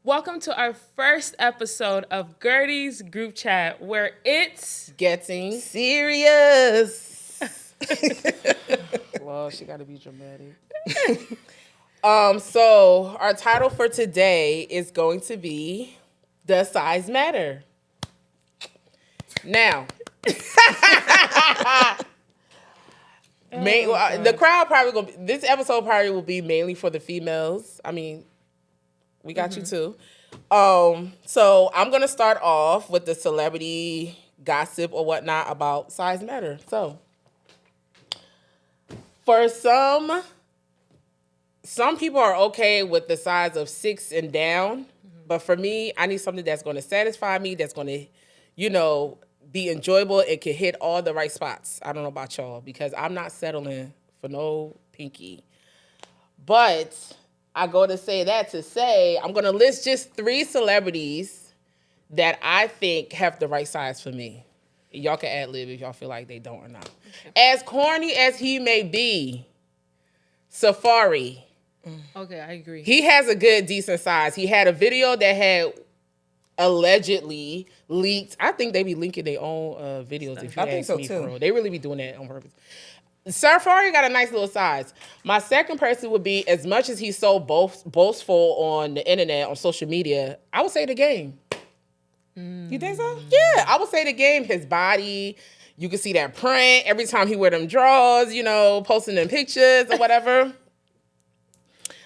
Welcome to our first episode of Girdies Groupchat, where it's getting serious. Well, she got to be dramatic. So our title for today is going to be "Does Size Matter?" Now, the crowd probably gonna. This episode probably will be mainly for the females. I mean, we got you too. So I'm gonna start off with the celebrity gossip or whatnot about size matter. So, for some people are okay with the size of 6 and down, but for me, I need something that's going to satisfy me, that's going to, be enjoyable and can hit all the right spots. I don't know about y'all because I'm not settling for no pinky. But I go to say that to say I'm going to list just 3 celebrities that I think have the right size for me. Y'all can ad-lib if y'all feel like they don't or not. Okay. As corny as he may be, Safari. Okay, I agree. He has a good, decent size. He had a video that had allegedly leaked. I think they be leaking their own videos. If you ask me, bro, they really be doing that on purpose. Safari got a nice little size. My second person would be, as much as he's so boastful on the internet, on social media, I would say The Game. You think so? Yeah, I would say The Game. His body, you can see that print every time he wear them drawers, posting them pictures or whatever.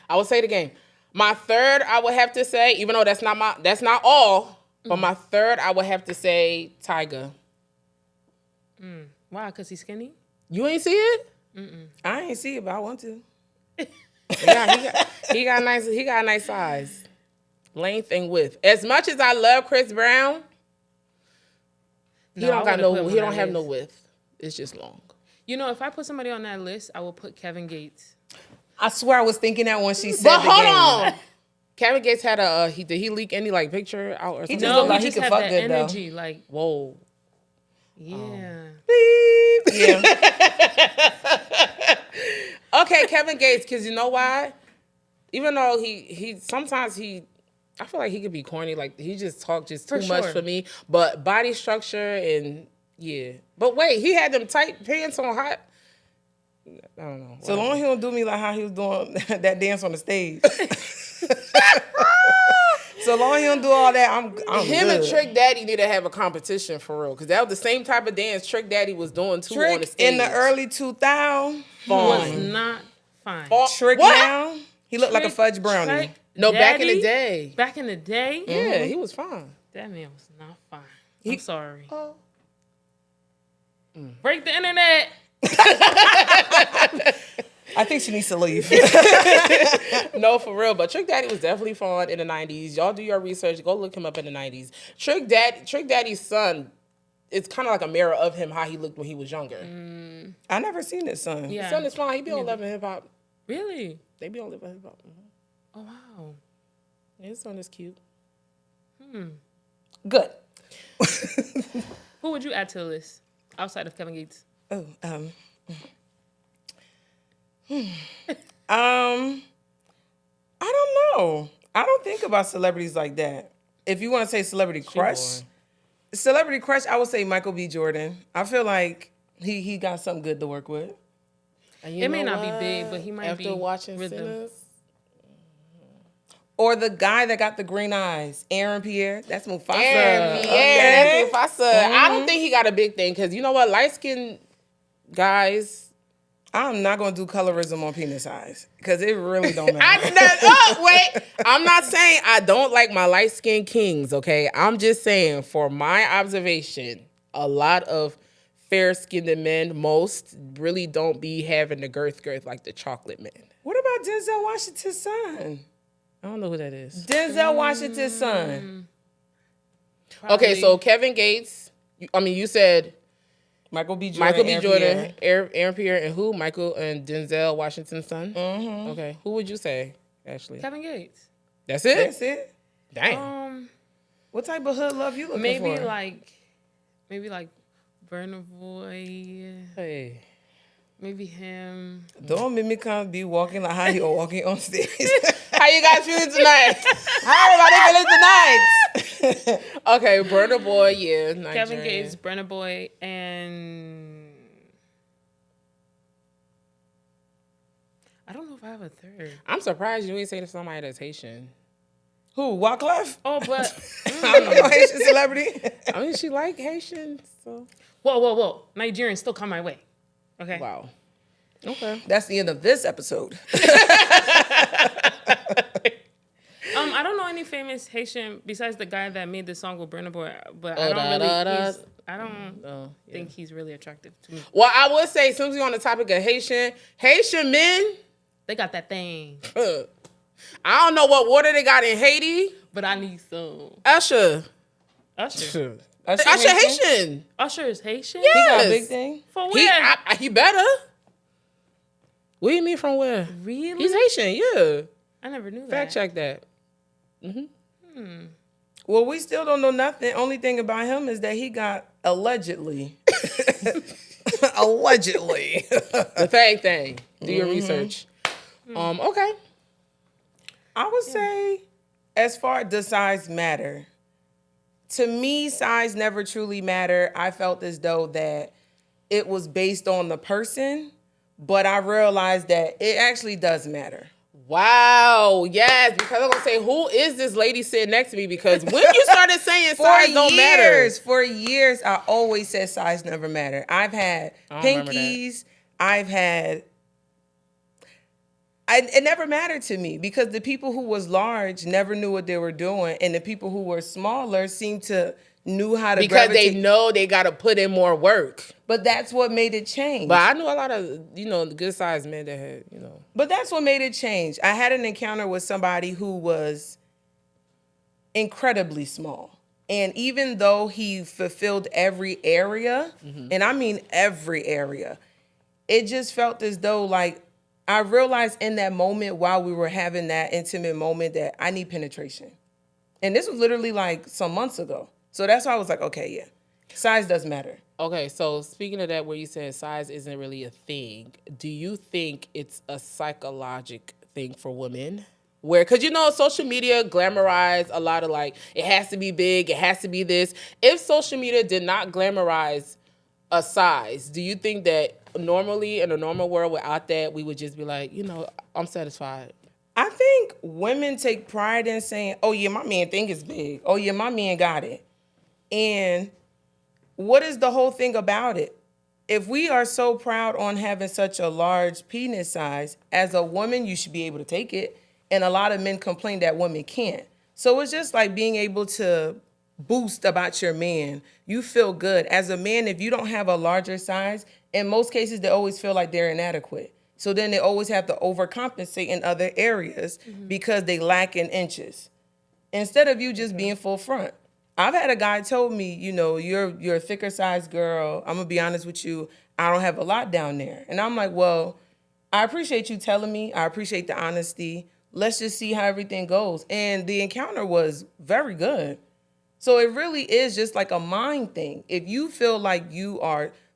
I would say The Game. My third, I would have to say, even though that's not all, but my third, I would have to say Tyga. Why? Because he's skinny? You ain't see it? I ain't see it, but I want to. He got a nice size, length and width. As much as I love Chris Brown, he don't have no width. It's just long. If I put somebody on that list, I will put Kevin Gates. I swear I was thinking that when she said but hold on. Kevin Gates had did he leak any picture out or something? He just looked like he he could had fuck that good energy, though. like whoa. Yeah. Beep. Yeah. Okay, Kevin Gates, because you know why? Even though he sometimes I feel like he could be corny, like he just talk too much for me. But body structure and yeah. But wait, he had them tight pants on hot. I don't know. So long as he don't do me like how he was doing that dance on the stage. So long as he don't do all that, I'm him good. And Trick Daddy need to have a competition for real, because that was the same type of dance Trick Daddy was doing too on the stage. In the early 2000s, was not fine. Trick what? Now, he looked like a fudge brownie. No, back in the day. Back in the day? Yeah, he was fine. That man was not fine. I'm sorry. Oh. Break the internet. I think she needs to leave. No, for real. But Trick Daddy was definitely fun in the 90s. Y'all do your research. Go look him up in the 90s. Trick Daddy's son, it's kind of like a mirror of him, how he looked when he was younger. I never seen his son. Yeah. His son is fine. He be on Love and Hip Hop. Really? They be on Love and Hip Hop. Oh, wow. His son is cute. Good. Who would you add to the list outside of Kevin Gates? Oh, I don't know. I don't think about celebrities like that. If you want to say celebrity crush, I would say Michael B. Jordan. I feel like he got something good to work with. It may not be big, but he might After be watching rhythm. Sinners. Or the guy that got the green eyes, Aaron Pierre. That's Mufasa. Yeah, that's Mufasa. I don't think he got a big thing, because you know what? Light-skinned guys... I'm not going to do colorism on penis size because it really don't matter. I'm not saying I don't like my light-skinned kings, okay? I'm just saying, for my observation, a lot of fair-skinned men, most really don't be having the girth like the chocolate men. What about Denzel Washington's son? I don't know who that is. Denzel Washington's son. Probably. Okay, so Kevin Gates, you said... Michael B. Jordan, Aaron Pierre, and who? Michael and Denzel Washington's son? Mm-hmm. Okay. Who would you say, Ashley? Kevin Gates. That's it? That's it? Damn. What type of hood love you looking for? Maybe like Burna Boy. Hey. Maybe him. Don't make me come be walking like how you walking on stage. How you guys feeling tonight? How everybody Where's the Knights? Okay, Burna Boy, yeah. Kevin Nigerian. Gates, Burna Boy, and I don't know if I have a third. I'm surprised you ain't say somebody that's Haitian. Who? Wyclef? Oh, but I don't know. Haitian celebrity. I mean, she like Haitian, so. whoa. Nigerians still come my way. Okay. Wow. Okay. That's the end of this episode. I don't know any famous Haitian besides the guy that made the song with Burna Boy, but Oh, I don't think he's really attractive to me. Well, I would say, since we're on the topic of Haitian men, They got that thing, I don't know what water they got in Haiti. but I need some. Usher. Usher. Usher Haitian. Usher is Haitian? He got a Yes. big thing. For where? He better. What do you mean from where? Really? He's Haitian, yeah. I never knew that. Fact check that. Well, we still don't know nothing. Only thing about him is that he got allegedly. Allegedly. The thing. Do your research. Okay. I would say, as far does size matter? To me, size never truly mattered. I felt as though that it was based on the person, but I realized that it actually does matter. Wow. Yes, because I'm gonna say, who is this lady sitting next to me? Because when you started saying size don't matter. For years, I always said size never matter. I've had pinkies. I've had. It never mattered to me because the people who was large never knew what they were doing, and the people who were smaller seemed to knew how to Because gravitate. they know they gotta put in more work. But that's what made it change. But I knew a lot of, good sized men that had, But that's what made it change. I had an encounter with somebody who was incredibly small. And even though he fulfilled every area, and I mean every area, it just felt as though, like, I realized in that moment while we were having that intimate moment that I need penetration. And this was literally like some months ago. So that's why I was like, okay, yeah, size does matter. Okay, so speaking of that, where you said size isn't really a thing, do you think it's a psychological thing for women? Where, because social media glamorize a lot of like, it has to be big, it has to be this. If social media did not glamorize a size, do you think that normally in a normal world without that, we would just be like, I'm satisfied? I think women take pride in saying, oh yeah, my man think it's big. Oh yeah, my man got it. And what is the whole thing about it? If we are so proud on having such a large penis size, as a woman, you should be able to take it. And a lot of men complain that women can't. So it's just like being able to boost about your man. You feel good. As a man, if you don't have a larger size, in most cases, they always feel like they're inadequate. So then they always have to overcompensate in other areas because they lack in inches. Instead of you just being full front. I've had a guy told me, you're a thicker size girl. I'm gonna be honest with you. I don't have a lot down there. And I'm like, well, I appreciate you telling me. I appreciate the honesty. Let's just see how everything goes. And the encounter was very good. So it really is just like a mind thing. If you feel like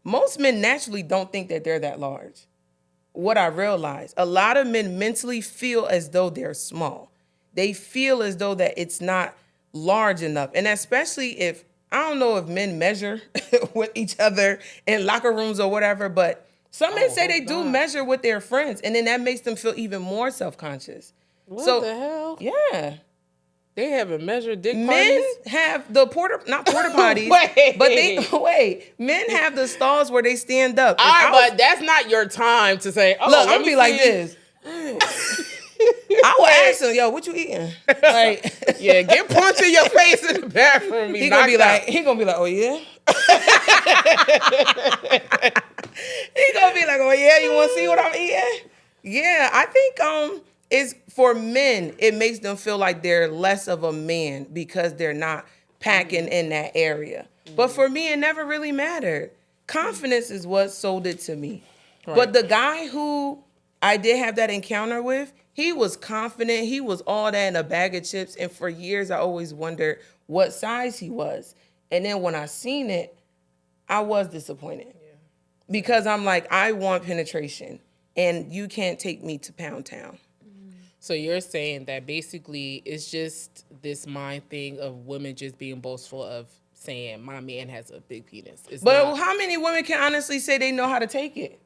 most men naturally don't think that they're that large. What I realized, a lot of men mentally feel as though they're small. They feel as though that it's not large enough. And especially if, I don't know if men measure with each other in locker rooms or whatever, but some men say they do measure with their friends, and then that makes them feel even more self-conscious. What the hell? Yeah. They haven't measured dick Men parties? have the not porta potties, men have the stalls where they stand up. All right, but that's not your time to say, Look, I'm gonna be like this. I will ask him, yo, what you eating? Like, yeah, get punched in your face in the bathroom. He gonna be like, oh yeah. He gonna be like, oh yeah, you want to see what I'm eating? Yeah, I think it's for men. It makes them feel like they're less of a man because they're not packing in that area. But for me, it never really mattered. Confidence is what sold it to me. Right. But the guy who I did have that encounter with, he was confident. He was all that in a bag of chips. And for years, I always wondered what size he was. And then when I seen it, I was disappointed. Yeah. Because I'm like, I want penetration. And you can't take me to Pound Town. So you're saying that basically it's just this mind thing of women just being boastful of saying my man has a big penis. It's But not. how many women can honestly say they know how to take it?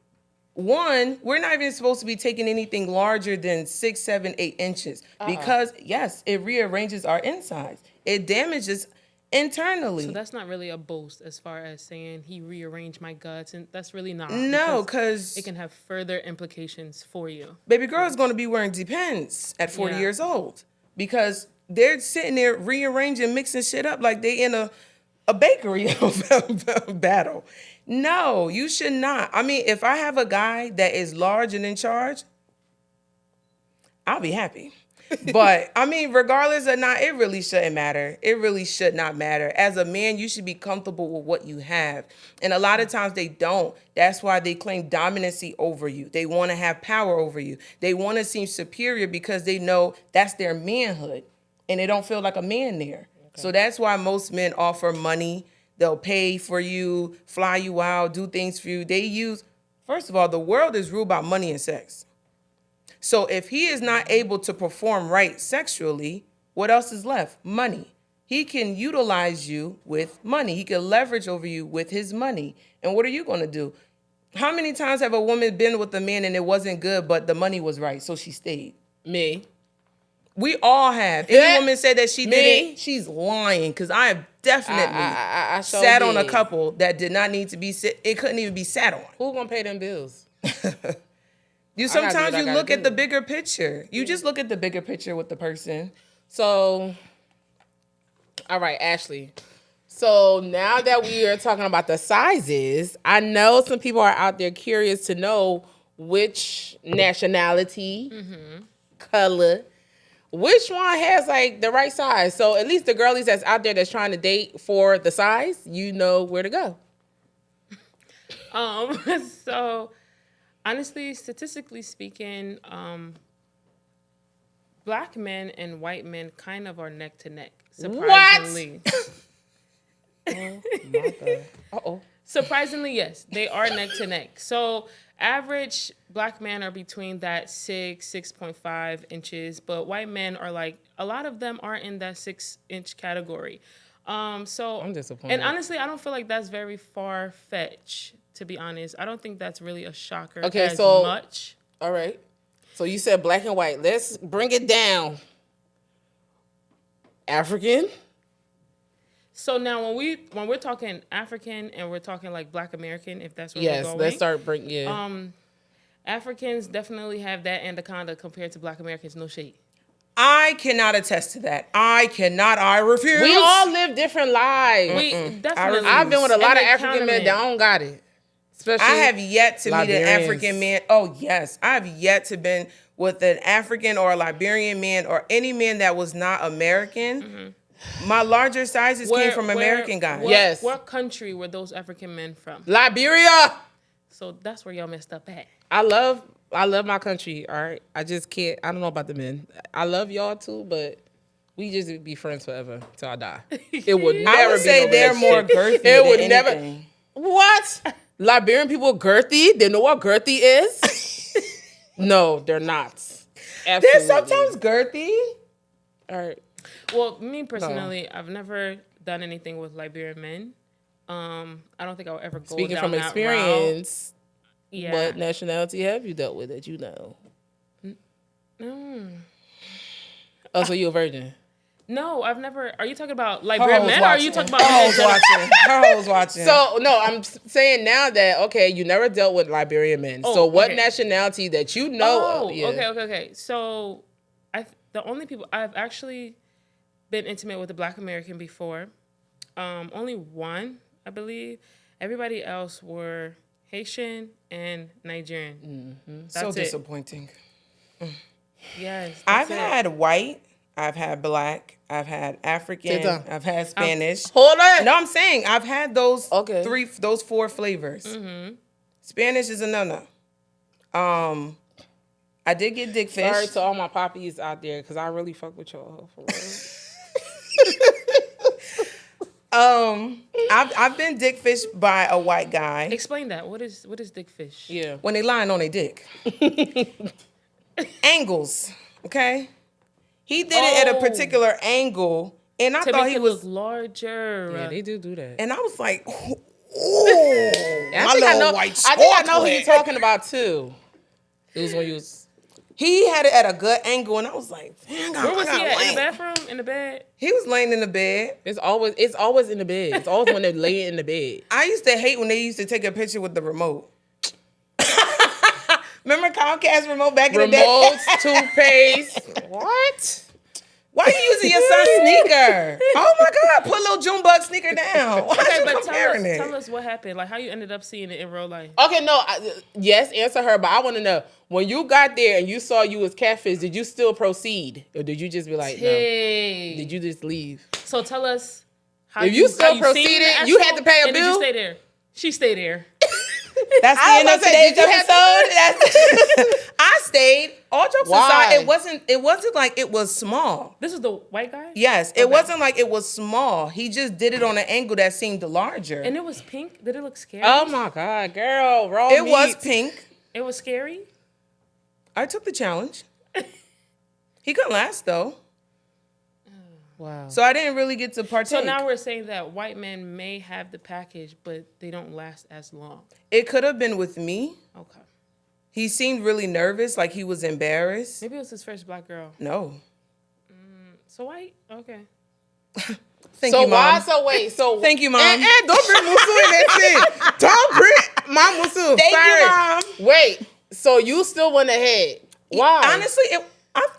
One, we're not even supposed to be taking anything larger than 6, 7, 8 inches because, yes, it rearranges our insides. It damages internally. So that's not really a boast as far as saying he rearranged my guts, and that's really not. No, because it can have further implications for you. baby girl is going to be wearing Depends at 40 years old because they're sitting there rearranging, mixing shit up like they in a bakery battle. No, you should not. I mean, if I have a guy that is large and in charge, I'll be happy. But I mean, regardless or not, it really shouldn't matter. It really should not matter. As a man, you should be comfortable with what you have. And a lot of times they don't. That's why they claim dominancy over you. They want to have power over you. They want to seem superior because they know that's their manhood. And they don't feel like a man there. Okay. So that's why most men offer money. They'll pay for you, fly you out, do things for you. They use, first of all, the world is ruled by money and sex. So if he is not able to perform right sexually, what else is left? Money. He can utilize you with money. He can leverage over you with his money. And what are you going to do? How many times have a woman been with a man and it wasn't good, but the money was right, so she stayed? Me. We all have. Any woman said that she didn't, she's lying, because I have definitely I sat on a couple that did not need to be it couldn't even be sat on. Who gonna pay them bills? You sometimes you look at the bigger picture. You just look at the bigger picture with the person. So, all right, Ashley. So now that we are talking about the sizes, I know some people are out there curious to know which nationality, color, which one has like the right size. So at least the girlies that's out there that's trying to date for the size, you know where to go. So honestly, statistically speaking, black men and white men kind of are neck to neck. Surprisingly. What? Oh my God. Uh-oh. Surprisingly, yes, they are neck to neck. So average black men are between that 6.5 inches, but white men are like, a lot of them are in that 6-inch category. So I'm disappointed. And honestly, I don't feel like that's very far-fetched, to be honest. I don't think that's really a shocker as much. All right. So you said black and white. Let's bring it down. African. So now when we're talking African and we're talking like Black American, if that's where we're going. Yes, let's start bringing. Africans definitely have that anaconda compared to Black Americans. No shade. I cannot attest to that. I refuse. We all live different lives. We definitely. I've been with a lot of African men that don't got it. Especially I have yet to meet an Liberians. African man. Oh, yes. I have yet to been with an African or a Liberian man or any man that was not American. Mm-hmm. My larger sizes came from American guys. Yes. What country were those African men from? Liberia. So that's where y'all messed up at. I love my country, all right? I just can't. I don't know about the men. I love y'all too, but we just be friends forever till I die. It would never I would be say no they're that more shit. girthy It would than never. anything. What? Liberian people girthy? They know what girthy is? No, they're not. Absolutely. They're sometimes girthy. All right. Well, me personally, I've never done anything with Liberian men. I don't think I'll ever go Speaking down from that experience, route. what nationality have you dealt with that you know? Oh, so you a virgin? No, I've never. Are you talking about Liberian men or are you talking about Her hoes watching? Her hoes watching. So, no, I'm saying now that, okay, you never dealt with Liberian men. Oh, so what okay. nationality that you know Oh, of? Yeah. okay. So the only people I've actually been intimate with a Black American before, only one, I believe. Everybody else were Haitian and Nigerian. Mm-hmm. So disappointing. Yes. I've had white, I've had black, I've had African, I've had Spanish. Hold on. No, I'm saying I've had those Okay. those 4 flavors. Mm-hmm. Spanish is a no-no. I did get dickfish. Sorry to all my poppies out there, because I really fuck with y'all. For real. I've been dickfished by a white guy. Explain that. What is dickfish? Yeah. When they lying on their dick. Angles. Okay, he did it at a Oh. particular angle, and I To thought make he it was. look larger. Yeah, they do that. And I was like, ooh, And my little white I think I know who chocolate. you're talking about too. It was when you was. He had it at a good angle, and I was like, "Dang, Where was he at? In the bathroom? In the bed? He was laying in the bed. It's always in the bed. It's always when they lay in the bed. I used to hate when they used to take a picture with the remote. Remember Comcast remote back in the day? Remotes, toothpaste. What? Why are you using your son's sneaker? Oh my God, put little Junebug sneaker down. Why Okay, are you but comparing it? tell us what happened. Like how you ended up seeing it in real life. Okay, no. Yes, answer her. But I want to know, when you got there and you saw you was catfish, did you still proceed, or did you just be like, no? Hey. Did you just leave? So tell us how If you still how seen proceeded, the you actual- had to pay a and Did bill? you stay there? She stayed there. That's the I end was of gonna say, today's did you have to- episode. I stayed. All jokes Why? aside, it wasn't like it was small. This is the white guy? Yes, it Okay. wasn't like it was small. He just did it on an angle that seemed larger. And it was pink. Did it look scary? Oh my God, girl, raw It meat. was pink. It was scary? I took the challenge. He couldn't last though, Wow. so I didn't really get to partake. So now we're saying that white men may have the package, but they don't last as long. It could have been with me. Okay. He seemed really nervous, like he was embarrassed. Maybe it was his first black girl. No. So white? Okay. Thank So you, Mom. why? So wait. So Thank you, Mom. And don't bring Musu in that shit. Don't bring my Musu. Thank Sorry. you, Mom. Wait. So you still went ahead? Why? Honestly,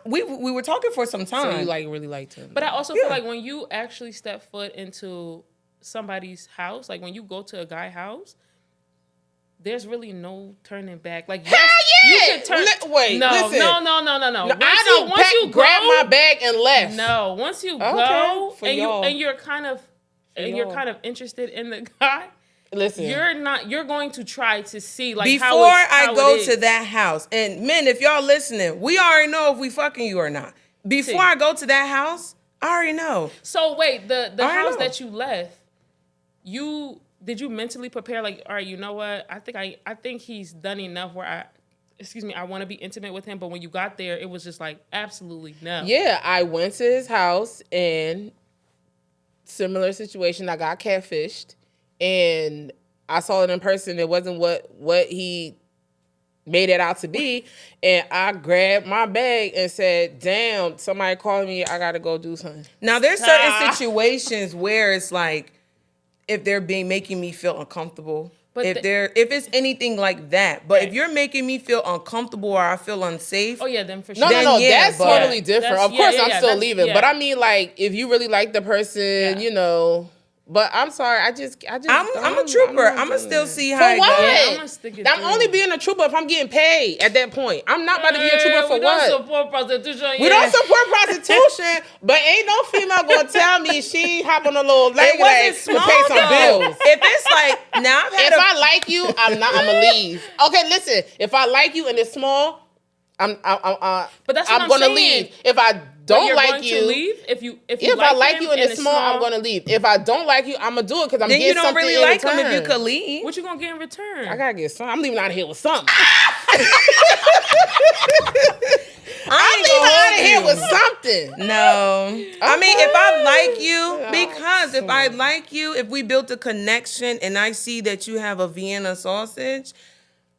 we were talking for some time. so you really liked him. But I also Yeah. feel like when you actually step foot into somebody's house, like when you go to a guy's house, there's really no turning back. Like Hell you yeah! can turn. Wait, no, listen. no. No, Once I you- don't once you grab go- my bag and left. No, once you Okay, go for and y'all. you're kind of y'all. interested in the guy, Listen. you're going to try to see like Before how I go it to is. that house, and men, if y'all listening, we already know if we fucking you or not. Before See. I go to that house, I already know. So wait, the I house know. that you left, did you mentally prepare like, all right, you know what? I think he's done enough where I want to be intimate with him, but when you got there, it was just like absolutely no. Yeah, I went to his house and similar situation. I got catfished and I saw it in person. It wasn't what he made it out to be. And I grabbed my bag and said, damn, somebody called me. I got to go do something. Now there's certain situations where it's like, if they're making me feel uncomfortable, But if it's anything like that. But if you're making me feel uncomfortable or I feel unsafe, Oh yeah, then for sure. No, yeah, that's but- totally different. That's- Of course, yeah, I'm yeah, still that's- leaving. yeah. But I mean, like, if you really like the person, Yeah. you know. But I'm sorry, I just. I'm a trooper. I'm gonna still see how For it what? goes. Yeah, I'ma stick it I'm through. only being a trooper if I'm getting paid at that point. I'm not about to be a trooper for we what? don't support prostitution. We don't support prostitution, but ain't no female gonna tell me she hop on a little leg It wasn't to small pay some though. bills. If it's like now I've had If I like you, I'm gonna leave. Okay, listen. If I like you and it's small, But that's what I'm gonna saying. leave. If I But don't you're like going you, to leave if you if I like him you and it's small, I'm gonna leave. If I don't like you, I'm gonna do it because I'm then getting you don't something really in like them return. if you could leave. What you gonna get in return? I gotta get something. I'm leaving out of here with something. I I'm ain't leaving gonna out of hold here you. with something. No. I mean, if I like you, Yeah. because if I like you, if we built a connection and I see that you have a Vienna sausage,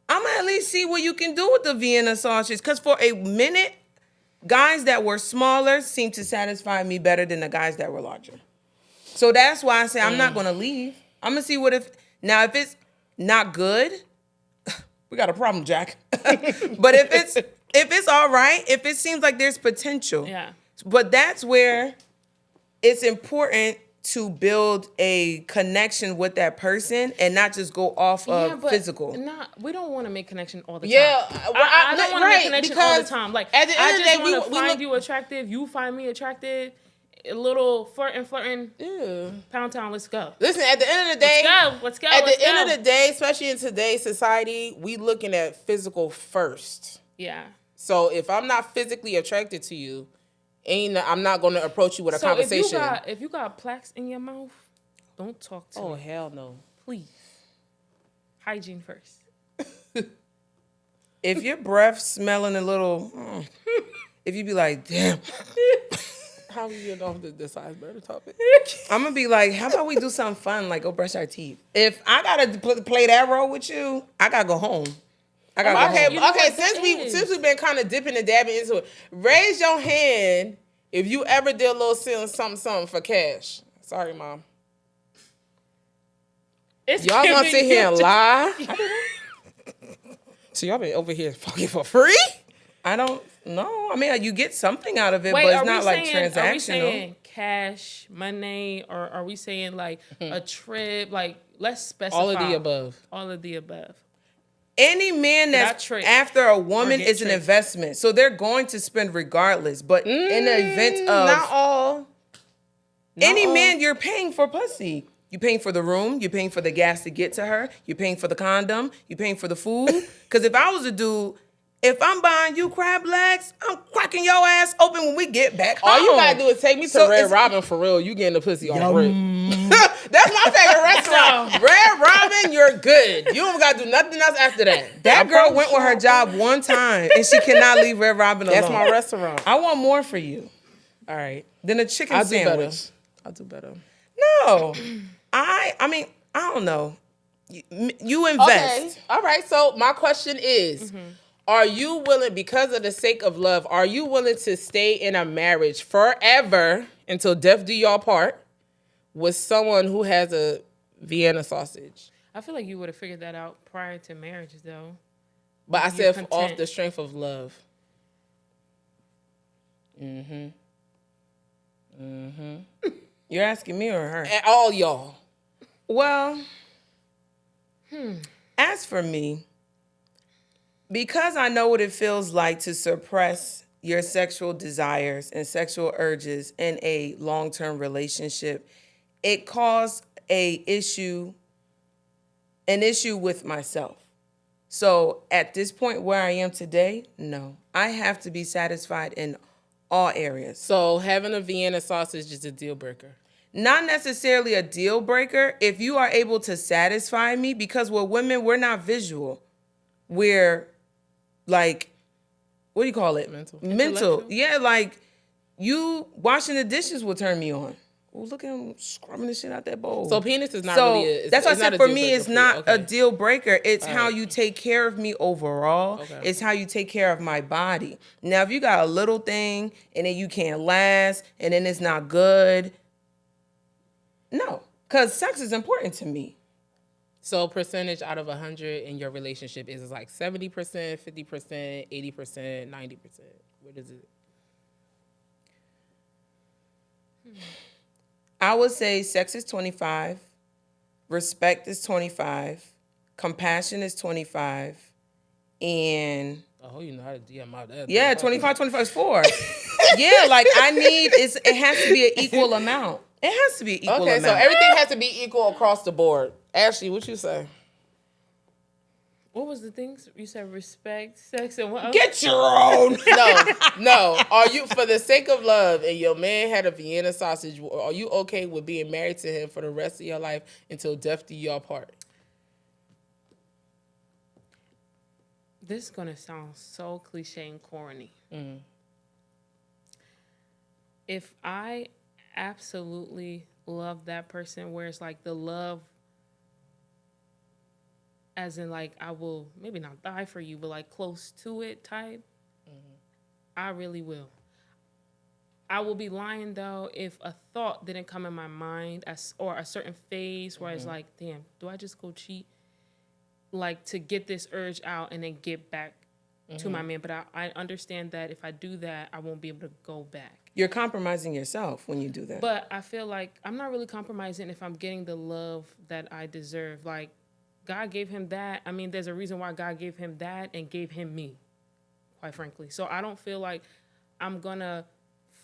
I'm gonna at least see what you can do with the Vienna sausage. Because for a minute, guys that were smaller seemed to satisfy me better than the guys that were larger. So that's why I say I'm not gonna leave. I'm gonna see if it's not good, we got a problem, Jack. But if it's all right, if it seems like there's potential. Yeah. But that's where it's important to build a connection with that person and not just go off of physical. We don't want to make connection all the time. Yeah, I don't want to make connection all the because time. Like at the I end of the just day, want to we find look- you attractive. You find me attractive. A little flirting. Yeah. Pound town. Let's go. Listen, at the end of the day, Let's go. At let's the end go. of the day, especially in today's society, we looking at physical first. Yeah. So if I'm not physically attracted to you, I'm not going to approach you with a conversation. If you got plaques in your mouth, don't talk to Oh me. hell no! Please. Hygiene first. If your breath smelling a little, if you be like, damn. How we get off the size better topic? I'm going to be like, how about we do something fun, like go brush our teeth? If I got to play that role with you, I got to go home. Okay, since we've been kind of dipping and dabbing into it, raise your hand if you ever did a little something for cash. Sorry, Mom. Y'all gonna sit here and lie? So y'all been over here fucking for free? I don't know. I mean, you get something out of it, Wait, but it's not like transactional. Are we saying cash, money, or are we saying like a trip? Like, let's specify. All of the above. All of the above. Any man that's after a woman is an investment. So they're going to spend regardless. But in the event of... Not all. Any man, you're paying for pussy. You're paying for the room. You're paying for the gas to get to her. You're paying for the condom. You're paying for the food. Because if I was a dude... If I'm buying you crab legs, I'm cracking your ass open when we get back home. All you gotta do is take me to Red Robin for real. You getting the pussy on brick. That's my favorite restaurant. Red Robin, you're good. You don't gotta do nothing else after that. That girl went with her job one time and she cannot leave Red Robin alone. That's my restaurant. I want more for you. All right. Than a chicken sandwich. I'll do better. No. I mean, I don't know. You invest. Okay. All right. So my question is, are you willing, because of the sake of love, are you willing to stay in a marriage forever until death do y'all part with someone who has a Vienna sausage? I feel like you would have figured that out prior to marriage, though. But I said off the strength of love. You're asking me or her? And all y'all. Well, as for me, because I know what it feels like to suppress your sexual desires and sexual urges in a long-term relationship, it caused an issue with myself. So at this point where I am today, no. I have to be satisfied in all areas. So having a Vienna sausage is a deal breaker? Not necessarily a deal breaker if you are able to satisfy me, because with women, we're not visual. We're like, what do you call it? Mental. Yeah, like you washing the dishes will turn me on. Oh, look at him scrubbing the shit out that bowl. So penis is not really that's why I said for me it's not a deal breaker. It's how you take care of me overall. Okay. It's how you take care of my body. Now, if you got a little thing and then you can't last and then it's not good, no. Because sex is important to me. So percentage out of 100 in your relationship is like 70%, 50%, 80%, 90%. What is it? I would say sex is 25, respect is 25, compassion is 25, and... Oh, you know how to DM out that. Yeah, 25 is 4. Yeah, like it has to be an equal amount. It has to be equal amount. Okay, so everything has to be equal across the board. Ashley, what you say? What was the things you said? Respect, sex, and what else? Get your own. No. Are you, for the sake of love, and your man had a Vienna sausage, are you okay with being married to him for the rest of your life until death do y'all part? This is gonna sound so cliche and corny. If I absolutely love that person, where it's like the love, as in like I will maybe not die for you, but like close to it type, I really will. I will be lying though if a thought didn't come in my mind or a certain phase where it's like, damn, do I just go cheat? Like to get this urge out and then get back to my man. But I understand that if I do that, I won't be able to go back. You're compromising yourself when you do that. But I feel like I'm not really compromising if I'm getting the love that I deserve. Like, God gave him that. I mean, there's a reason why God gave him that and gave him me, quite frankly. So I don't feel like I'm going to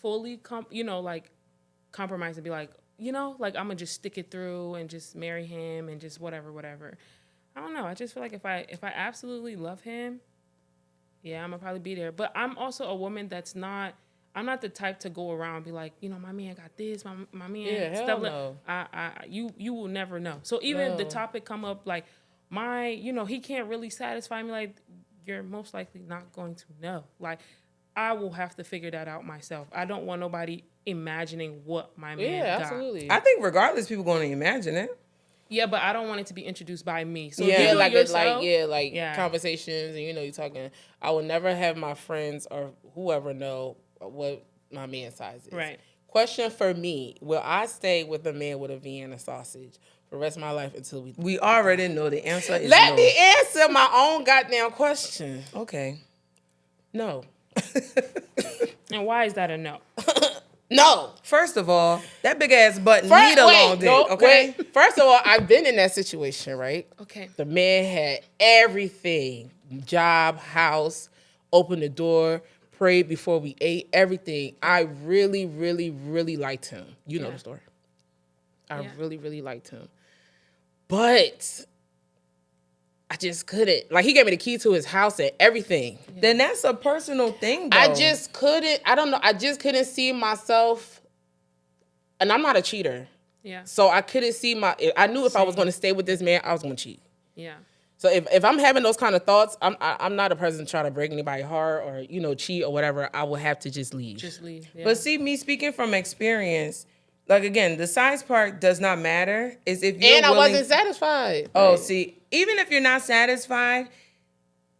fully, compromise and be like, like I'm going to just stick it through and just marry him and just whatever. I don't know. I just feel like if I absolutely love him, yeah, I'm going to probably be there. But I'm also a woman that's not... I'm not the type to go around and be like, my man got this, my man. Yeah, hell no. You will never know. So even if the topic come up like he can't really satisfy me, like you're most likely not going to know. Like I will have to figure that out myself. I don't want nobody imagining what my man got. Absolutely. I think regardless, people going to imagine it. Yeah, but I don't want it to be introduced by me. So yeah, like like conversations, and you're talking. I will never have my friends or whoever know what my man size is. Right. Question for me: will I stay with a man with a Vienna sausage for the rest of my life until we? We already know the answer is Let no. me answer my own goddamn question. Okay. No. And why is that a no? No. First of all, that big ass butt need a long dick. Okay. Wait. First of all, I've been in that situation, right? Okay. The man had everything: job, house, opened the door, prayed before we ate, everything. I really, really, really liked him. You know the story. I really, really liked him. But I just couldn't. Like, he gave me the key to his house and everything. Then that's a personal thing, though. I just couldn't. I don't know. I just couldn't see myself. And I'm not a cheater. Yeah. So I couldn't see I knew if I was going to stay with this man, I was going to cheat. Yeah. So if I'm having those kind of thoughts, I'm not a person trying to break anybody's heart or, cheat or whatever. I will have to just leave. Just leave. Yeah. But see, me speaking from experience, like, again, the size part does not matter. Is if you're I wasn't satisfied. Oh, see, even if you're not satisfied,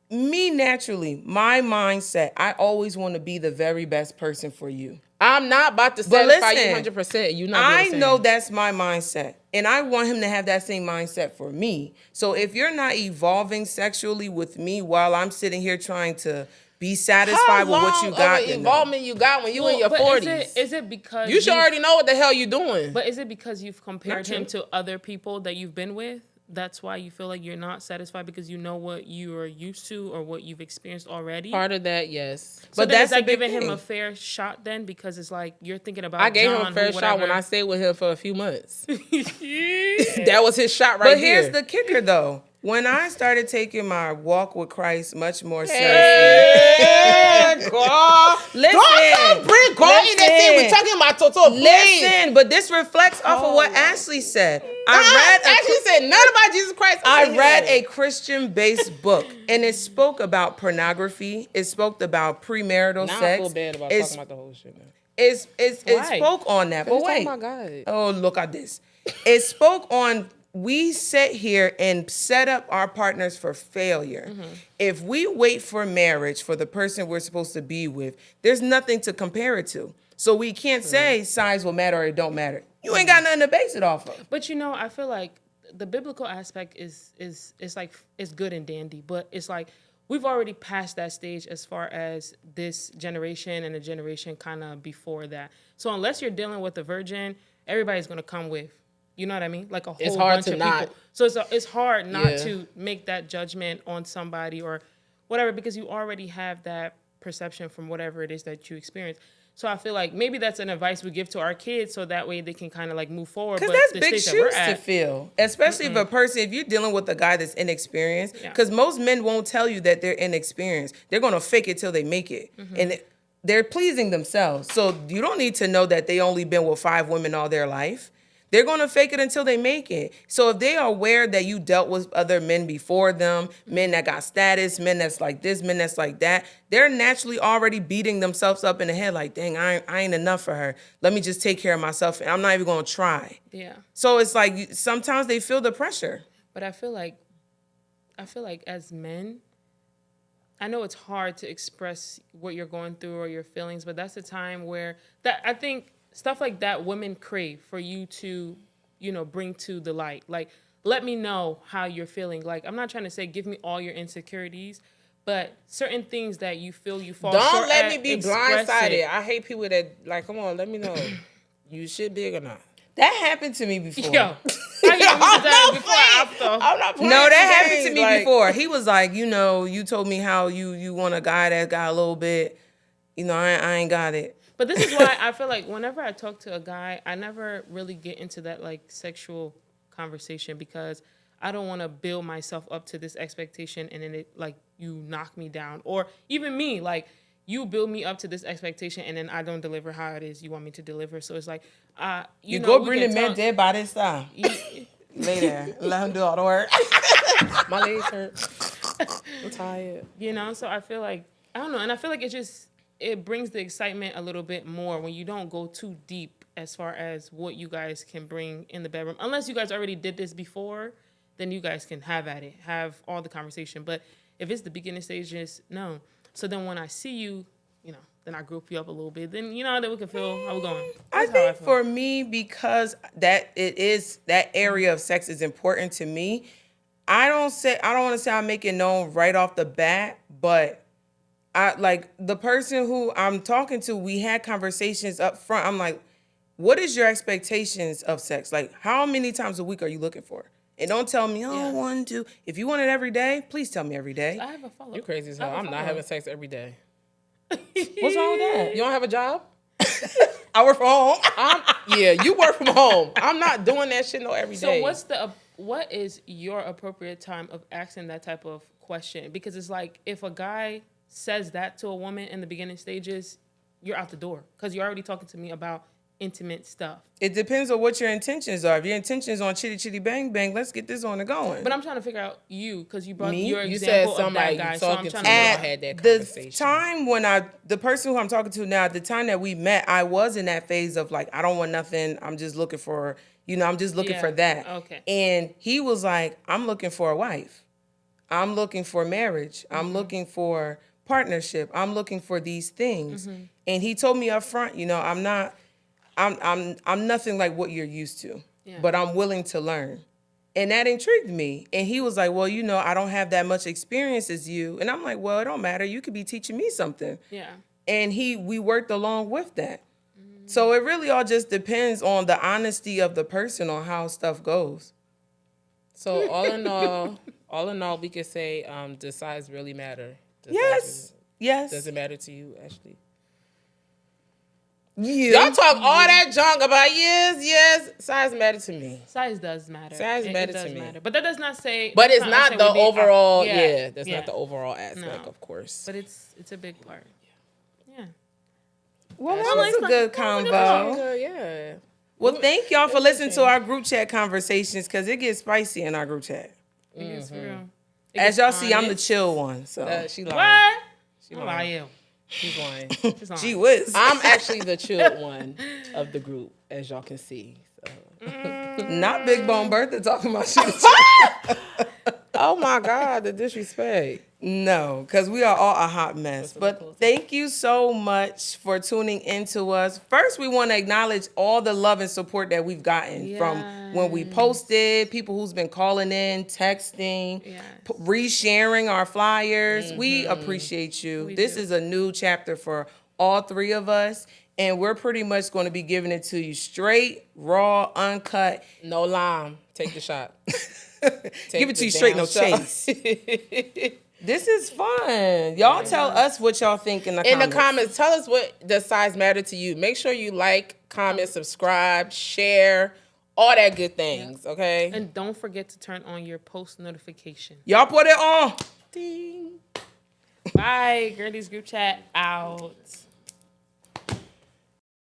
me naturally, my mindset, I always want to be the very best person for you. I'm not about to satisfy you 100%. You not. I know that's my mindset, and I want him to have that same mindset for me. So if you're not evolving sexually with me while I'm sitting here trying to be satisfied with what you got, how long of involvement you got when you in your 40s? Is it because you should already know what the hell you're doing? But is it because you've compared him to other people that you've been with? That's why you feel like you're not satisfied, because you know what you are used to or what you've experienced already? Part of that, yes. So but that's like giving him a fair shot then, because it's like you're thinking about I gave him a fair shot when I stayed with him for a few months. That was his shot right there. But here's the kicker, though. When I started taking my walk with Christ much more seriously, listen, we're talking about Toto. Listen, but this reflects off of what Ashley said. Ashley said nothing about Jesus Christ. I read a Christian-based book, and it spoke about pornography. It spoke about premarital sex. I feel bad about talking about the whole shit now. It spoke on that. But wait, oh my God. Oh, look at this. It spoke on. We sit here and set up our partners for failure. Mm-hmm. If we wait for marriage for the person we're supposed to be with, there's nothing to compare it to. So we can't say size will matter or it don't matter. You ain't got nothing to base it off of. But I feel like the biblical aspect is like it's good and dandy, but it's like we've already passed that stage as far as this generation and the generation kind of before that. So unless you're dealing with a virgin, everybody's gonna come with. You know what I mean? Like a whole bunch of people. So it's hard not to make that judgment on somebody or whatever, because you already have that perception from whatever it is that you experience. So I feel like maybe that's an advice we give to our kids, so that way they can kind of like move forward. Because that's big shoes to fill, especially if you're dealing with a guy that's inexperienced. Because most men won't tell you that they're inexperienced. They're gonna fake it till they make it, and they're pleasing themselves. So you don't need to know that they only been with 5 women all their life. They're going to fake it until they make it. So if they are aware that you dealt with other men before them, men that got status, men that's like this, men that's like that, they're naturally already beating themselves up in the head like, dang, I ain't enough for her. Let me just take care of myself, and I'm not even going to try. Yeah. So it's like sometimes they feel the pressure. But I feel like as men, I know it's hard to express what you're going through or your feelings, but that's a time where that I think stuff like that women crave for you to, bring to the light. Like, let me know how you're feeling. Like, I'm not trying to say give me all your insecurities, but certain things that you feel you fall short at. Don't let me be blindsided. I hate people that, like, come on, let me know. You shit big or not? That happened to me before. Yo. I'm not playing. No, that happened to me before. He was like, you told me how you want a guy that got a little bit, I ain't got it. But this is why I feel like whenever I talk to a guy, I never really get into that like sexual conversation, because I don't want to build myself up to this expectation and then it like you knock me down, or even me, like you build me up to this expectation and then I don't deliver how it is you want me to deliver. So it's like, you go bring the man dead by this time. Lay there, let him do all the work. My legs hurt. I'm tired. So I feel like, I don't know. And I feel like it's just, it brings the excitement a little bit more when you don't go too deep as far as what you guys can bring in the bedroom. Unless you guys already did this before, then you guys can have at it, have all the conversation. But if it's the beginning stages, no. So then when I see you, you know, then I group you up a little bit. Then you know that we can feel how we're going. I That's how think feel. for me, because that area of sex is important to me. I don't want to say I'm making known right off the bat, but I like the person who I'm talking to. We had conversations up front. I'm like, what is your expectations of sex? Like, how many times a week are you looking for? And don't tell me, oh, 1, 2. If you want it every day, please tell me every day. I have a follow-up. You crazy as hell. I'm not having sex every day. What's wrong with that? You don't have a job? I work from home. Yeah, you work from home. I'm not doing that shit every day. So what is your appropriate time of asking that type of question? Because it's like if a guy says that to a woman in the beginning stages, you're out the door because you're already talking to me about intimate stuff. It depends on what your intentions are. If your intentions on chitty chitty bang bang, let's get this on and going. But I'm trying to figure out you because you brought Me? your You example said of that somebody guy. you So I'm talking trying to. to I figure out. had that the conversation. time when the person who I'm talking to now, at the time that we met, I was in that phase of like, I don't want nothing. I'm just looking for, I'm just looking Yeah, for that. okay. And he was like, I'm looking for a wife. I'm looking for marriage. I'm looking for partnership. I'm looking for these things. And he told me up front, I'm nothing like what you're used to, but I'm willing to learn. And that intrigued me. And he was like, well, I don't have that much experience as you. And I'm like, well, it don't matter. You could be teaching me something. Yeah. And we worked along with that. So it really all just depends on the honesty of the person on how stuff goes. So all in all, we could say, does size really matter? Yes. Does it matter to you, Ashley? Yeah. Y'all talk all that junk about yes. Size matter to me. Size does matter. Size matter does to me. matter. But that does not say. But that's it's not us the saying we be overall. out- That's not the overall aspect, No. of course. But it's a big part. Yeah. Well, that was a good combo. Yeah. Well, thank y'all for listening to our group chat conversations because it gets spicy in our group chat. It gets real. It As gets y'all see, I'm the honest. chill one. So She lying. What? She How lying. about you? She's lying. She's lying. gee whiz. I'm actually the chilled one of the group, as y'all can see. So. Not Big Bone Bertha talking about shit. Oh my God, the disrespect. No, because we are all a hot mess. But thank you so much for tuning into us. First, we want to acknowledge all the love and support that we've gotten from when we posted, people who's been calling in, texting, resharing our flyers. We appreciate you. This is a new chapter for all three of us. And we're pretty much going to be giving it to you straight, raw, uncut. No lime. Take the shot. Give it to you straight, no chase. This is fun. Y'all tell us what y'all think in the comments. In the comments, tell us what does size matter to you. Make sure you like, comment, subscribe, share, all that good things, okay? And don't forget to turn on your post notification. Y'all put it on. Ding. Bye. Girdies Group Chat out.